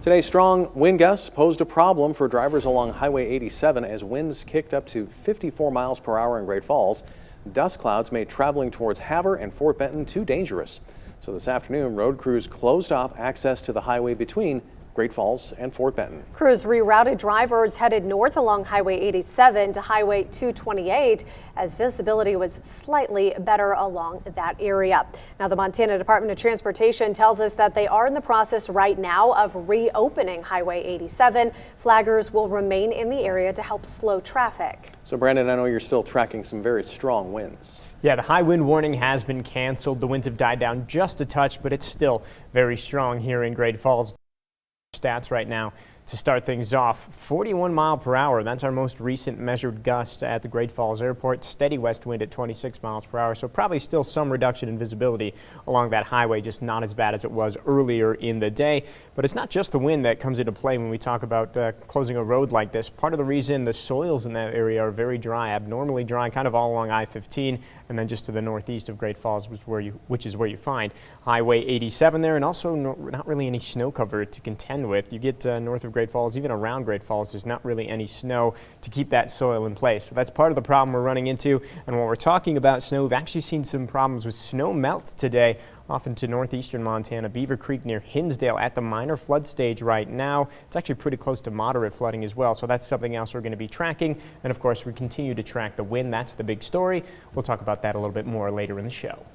Today, strong wind gusts posed a problem for drivers along Highway 87 as winds kicked up to 54 miles per hour in Great Falls. Dust clouds made traveling towards Havre and Fort Benton too dangerous. So this afternoon, road crews closed off access to the highway between Great Falls and Fort Benton. Crews rerouted drivers headed north along Highway 87 to Highway 228 as visibility was slightly better along that area. Now, the Montana Department of Transportation tells us that they are in the process right now of reopening Highway 87. Flaggers will remain in the area to help slow traffic. So, Brandon, I know you're still tracking some very strong winds. Yeah, the high wind warning has been canceled. The winds have died down just a touch, but it's still very strong here in Great Falls. Stats right now to start things off. 41 mile per hour. That's our most recent measured gusts at the Great Falls Airport. Steady west wind at 26 miles per hour. So probably still some reduction in visibility along that highway, just not as bad as it was earlier in the day. But it's not just the wind that comes into play when we talk about closing a road like this. Part of the reason the soils in that area are very dry, abnormally dry, kind of all along I-15, and then just to the northeast of Great Falls, which is where you find Highway 87 there, and also not really any snow cover to contend with. You get north of Great Falls, even around Great Falls, there's not really any snow to keep that soil in place. So that's part of the problem we're running into. And when we're talking about snow, we've actually seen some problems with snow melt today, off into northeastern Montana. Beaver Creek near Hinsdale at the minor flood stage right now. It's actually pretty close to moderate flooding as well. So that's something else we're going to be tracking. And of course, we continue to track the wind. That's the big story. We'll talk about that a little bit more later in the show.